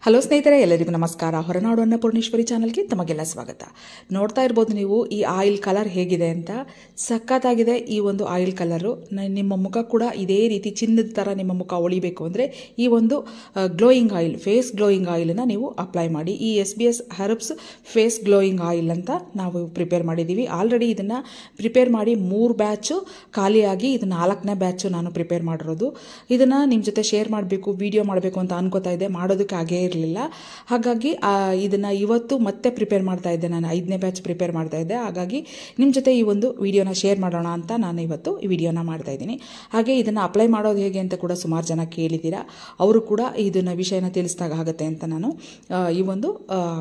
Hello ಸ್ನೇಹಿತರೆ, ಎಲ್ಲರಿಗೂ ನಮಸ್ಕಾರ. ಹೊರನಾಡು ಅನ್ನಪೂರ್ಣೇಶ್ವರಿ ಚಾನಲ್ಗೆ ತಮಗೆಲ್ಲ ಸ್ವಾಗತ. ನೋಡ್ತಾ ಇರ್ಬೋದು ನೀವು ಈ ಆಯಿಲ್ ಕಲರ್ ಹೇಗಿದೆ ಅಂತ. ಸಖತ್ತಾಗಿದೆ ಈ ಒಂದು ಆಯಿಲ್ ಕಲರು. ನಿಮ್ಮ ಮುಖ ಕೂಡ ಇದೇ ರೀತಿ ಚಿನ್ನದ ಥರ ನಿಮ್ಮ ಮುಖ ಹೊಳಿಬೇಕು ಅಂದರೆ ಈ ಒಂದು ಗ್ಲೋಯಿಂಗ್ ಆಯಿಲ್, ಫೇಸ್ ಗ್ಲೋಯಿಂಗ್ ಆಯಿಲನ್ನು ನೀವು ಅಪ್ಲೈ ಮಾಡಿ. ಈ SBS herbs face glowing oil ಅಂತ ನಾವು ಪ್ರಿಪೇರ್ ಮಾಡಿದ್ದೀವಿ. ಆಲ್ರೆಡಿ ಇದನ್ನು ಪ್ರಿಪೇರ್ ಮಾಡಿ 3 ಬ್ಯಾಚು ಖಾಲಿಯಾಗಿ ಇದು 4ನೇ ಬ್ಯಾಚು ನಾನು ಪ್ರಿಪೇರ್ ಮಾಡಿರೋದು. ಇದನ್ನು ನಿಮ್ಮ ಜೊತೆ ಶೇರ್ ಮಾಡಬೇಕು, ವಿಡಿಯೋ ಮಾಡಬೇಕು ಅಂತ ಅನ್ಕೋತಾ ಇದ್ದೆ, ಮಾಡೋದಕ್ಕೆ ಆಗೇ ಇರಲಿಲ್ಲ. ಹಾಗಾಗಿ ಇದನ್ನು ಇವತ್ತು ಮತ್ತೆ ಪ್ರಿಪೇರ್ ಮಾಡ್ತಾ ಇದ್ದೆ. ನಾನು 5ನೇ ಬ್ಯಾಚ್ ಪ್ರಿಪೇರ್ ಮಾಡ್ತಾ ಇದ್ದೆ. ಹಾಗಾಗಿ ನಿಮ್ಮ ಜೊತೆ ಈ ಒಂದು ವಿಡಿಯೋನ ಶೇರ್ ಮಾಡೋಣ ಅಂತ ನಾನು ಇವತ್ತು ಈ ವಿಡಿಯೋನ ಮಾಡ್ತಾ ಇದ್ದೀನಿ. ಹಾಗೆ ಇದನ್ನು ಅಪ್ಲೈ ಮಾಡೋದು ಹೇಗೆ ಅಂತ ಕೂಡ ಸುಮಾರು ಜನ ಕೇಳಿದ್ದೀರಾ. ಅವರು ಕೂಡ ಇದನ್ನು ವಿಷಯನ ತಿಳಿಸಿದಾಗ ಆಗುತ್ತೆ ಅಂತ ನಾನು ಈ ಒಂದು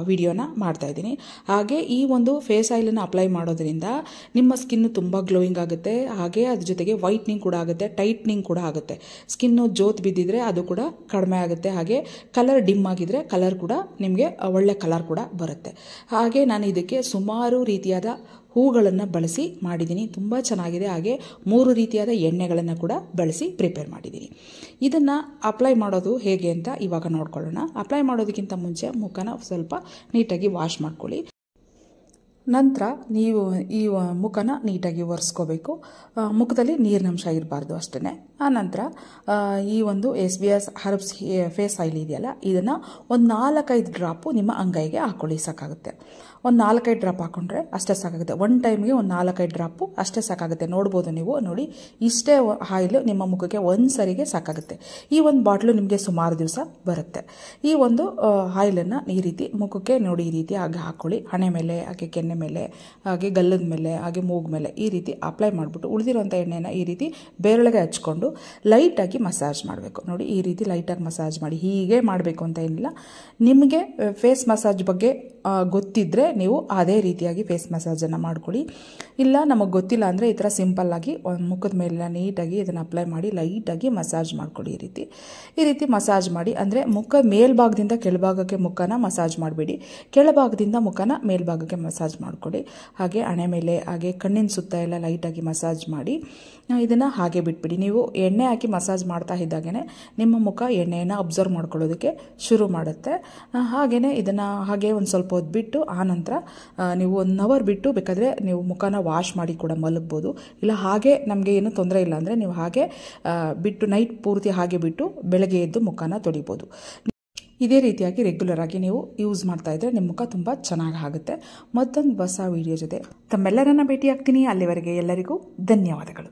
ವಿಡಿಯೋನ ಮಾಡ್ತಾ ಇದ್ದೀನಿ. ಹಾಗೆ ಈ ಒಂದು ಫೇಸ್ ಆಯಿಲನ್ನು ಅಪ್ಲೈ ಮಾಡೋದ್ರಿಂದ ನಿಮ್ಮ ಸ್ಕಿನ್ನು ತುಂಬ ಗ್ಲೋಯಿಂಗ್ ಆಗುತ್ತೆ. ಹಾಗೆ ಅದ್ರ ಜೊತೆಗೆ ವೈಟ್ನಿಂಗ್ ಕೂಡ ಆಗುತ್ತೆ, ಟೈಟ್ನಿಂಗ್ ಕೂಡ ಆಗುತ್ತೆ. ಸ್ಕಿನ್ನು ಜೋತ್ ಬಿದ್ದಿದ್ರೆ ಅದು ಕೂಡ ಕಡಿಮೆ ಆಗುತ್ತೆ. ಹಾಗೆ ಕಲರ್ ಡಿಮ್ ಆಗಿದ್ರೆ ಕಲರ್ ಕೂಡ ನಿಮಗೆ ಒಳ್ಳೆ ಕಲರ್ ಕೂಡ ಬರುತ್ತೆ. ಹಾಗೆ ನಾನು ಇದಕ್ಕೆ ಸುಮಾರು ರೀತಿಯಾದ ಹೂಗಳನ್ನು ಬಳಸಿ ಮಾಡಿದ್ದೀನಿ, ತುಂಬ ಚೆನ್ನಾಗಿದೆ. ಹಾಗೆ 3 ರೀತಿಯಾದ ಎಣ್ಣೆಗಳನ್ನು ಕೂಡ ಬಳಸಿ ಪ್ರಿಪೇರ್ ಮಾಡಿದ್ದೀನಿ. ಇದನ್ನು ಅಪ್ಲೈ ಮಾಡೋದು ಹೇಗೆ ಅಂತ ಇವಾಗ ನೋಡ್ಕೊಳ್ಳೋಣ. ಅಪ್ಲೈ ಮಾಡೋದಕ್ಕಿಂತ ಮುಂಚೆ ಮುಖನ ಸ್ವಲ್ಪ ನೀಟಾಗಿ ವಾಶ್ ಮಾಡ್ಕೊಳ್ಳಿ. ನಂತರ ನೀವು ಈ ಮುಖನ ನೀಟಾಗಿ ಒರೆಸ್ಕೋಬೇಕು. ಮುಖದಲ್ಲಿ ನೀರಿನಂಶ ಇರಬಾರ್ದು ಅಷ್ಟೇ. ಆನಂತರ ಈ ಒಂದು SBS ಹರ್ಬ್ಸ್ ಫೇಸ್ ಆಯಿಲ್ ಇದೆಯಲ್ಲ, ಇದನ್ನು ಒಂದು 4-5 ಡ್ರಾಪು ನಿಮ್ಮ ಅಂಗೈಗೆ ಹಾಕ್ಕೊಳ್ಳಿ, ಸಾಕಾಗುತ್ತೆ. ಒಂದು 4-5 ಡ್ರಾಪ್ ಹಾಕ್ಕೊಂಡ್ರೆ ಅಷ್ಟೇ ಸಾಕಾಗುತ್ತೆ. ಒನ್ ಟೈಮ್ಗೆ ಒಂದು 4-5 ಡ್ರಾಪು ಅಷ್ಟೇ ಸಾಕಾಗುತ್ತೆ. ನೋಡ್ಬೋದು ನೀವು, ನೋಡಿ ಇಷ್ಟೇ ಆಯಿಲು ನಿಮ್ಮ ಮುಖಕ್ಕೆ ಒಂದು ಸರಿಗೆ ಸಾಕಾಗುತ್ತೆ. ಈ ಒಂದು ಬಾಟ್ಲು ನಿಮಗೆ ಸುಮಾರು ದಿವಸ ಬರುತ್ತೆ. ಈ ಒಂದು ಆಯಿಲನ್ನು ಈ ರೀತಿ ಮುಖಕ್ಕೆ ನೋಡಿ ಈ ರೀತಿ ಹಾಗೆ ಹಾಕ್ಕೊಳ್ಳಿ. ಹಣೆ ಮೇಲೆ, ಹಾಗೆ ಕೆನ್ನೆ ಮೇಲೆ, ಹಾಗೆ ಗಲ್ಲದ ಮೇಲೆ, ಹಾಗೆ ಮೂಗು ಮೇಲೆ ಈ ರೀತಿ ಅಪ್ಲೈ ಮಾಡಿಬಿಟ್ಟು ಉಳಿದಿರುವಂಥ ಎಣ್ಣೆನ ಈ ರೀತಿ ಬೇರೊಳಗೆ ಹಚ್ಕೊಂಡು ಲೈಟಾಗಿ ಮಸಾಜ್ ಮಾಡಬೇಕು. ನೋಡಿ ಈ ರೀತಿ ಲೈಟಾಗಿ ಮಸಾಜ್ ಮಾಡಿ. ಹೀಗೆ ಮಾಡಬೇಕು ಅಂತ ಏನಿಲ್ಲ. ನಿಮಗೆ ಫೇಸ್ ಮಸಾಜ್ ಬಗ್ಗೆ ಗೊತ್ತಿದ್ದರೆ ನೀವು ಅದೇ ರೀತಿಯಾಗಿ ಫೇಸ್ ಮಸಾಜನ್ನು ಮಾಡ್ಕೊಳ್ಳಿ. ಇಲ್ಲ ನಮಗೆ ಗೊತ್ತಿಲ್ಲ ಅಂದರೆ ಈ ಥರ ಸಿಂಪಲ್ಲಾಗಿ ಒಂದು ಮುಖದ ಮೇಲೆ ನೀಟಾಗಿ ಇದನ್ನು ಅಪ್ಲೈ ಮಾಡಿ ಲೈಟಾಗಿ ಮಸಾಜ್ ಮಾಡ್ಕೊಳ್ಳಿ. ಈ ರೀತಿ ಮಸಾಜ್ ಮಾಡಿ. ಅಂದರೆ ಮುಖ ಮೇಲ್ಭಾಗದಿಂದ ಕೆಳಭಾಗಕ್ಕೆ ಮುಖನ ಮಸಾಜ್ ಮಾಡಬೇಡಿ, ಕೆಳಭಾಗದಿಂದ ಮುಖನ ಮೇಲ್ಭಾಗಕ್ಕೆ ಮಸಾಜ್ ಮಾಡ್ಕೊಳ್ಳಿ. ಹಾಗೆ ಹಣೆ ಮೇಲೆ, ಹಾಗೆ ಕಣ್ಣಿನ ಸುತ್ತ ಎಲ್ಲ ಲೈಟಾಗಿ ಮಸಾಜ್ ಮಾಡಿ ಇದನ್ನು ಹಾಗೆ ಬಿಟ್ಬಿಡಿ. ನೀವು ಎಣ್ಣೆ ಹಾಕಿ ಮಸಾಜ್ ಮಾಡ್ತಾ ಇದ್ದಾಗೇ ನಿಮ್ಮ ಮುಖ ಎಣ್ಣೆಯನ್ನು ಅಬ್ಸರ್ವ್ ಮಾಡ್ಕೊಳ್ಳೋದಕ್ಕೆ ಶುರು ಮಾಡುತ್ತೆ. ಹಾಗೆಯೇ ಇದನ್ನು ಹಾಗೆ ಒಂದು ಸ್ವಲ್ಪ ಹೊತ್ತು ಬಿಟ್ಟು ಆನಂತರ ನೀವು 1 ಅವರ್ ಬಿಟ್ಟು ಬೇಕಾದರೆ ನೀವು ಮುಖನ ವಾಶ್ ಮಾಡಿ ಕೂಡ ಮಲಗ್ಬೋದು. ಇಲ್ಲ ಹಾಗೆ ನಮಗೆ ಏನೂ ತೊಂದರೆ ಇಲ್ಲ ಅಂದರೆ ನೀವು ಹಾಗೆ ಬಿಟ್ಟು ನೈಟ್ ಪೂರ್ತಿ ಹಾಗೆ ಬಿಟ್ಟು ಬೆಳಗ್ಗೆ ಎದ್ದು ಮುಖನ ತೊಳಿಬೋದು. ಇದೇ ರೀತಿಯಾಗಿ ರೆಗ್ಯುಲರ್ ಆಗಿ ನೀವು ಯೂಸ್ ಮಾಡ್ತಾ ಇದ್ದರೆ ನಿಮ್ಮ ಮುಖ ತುಂಬ ಚೆನ್ನಾಗಿ ಆಗುತ್ತೆ. ಮತ್ತೊಂದು ಹೊಸ ವಿಡಿಯೋ ಜೊತೆ ತಮ್ಮೆಲ್ಲರನ್ನ ಭೇಟಿ ಆಗ್ತೀನಿ. ಅಲ್ಲಿವರೆಗೆ ಎಲ್ಲರಿಗೂ ಧನ್ಯವಾದಗಳು.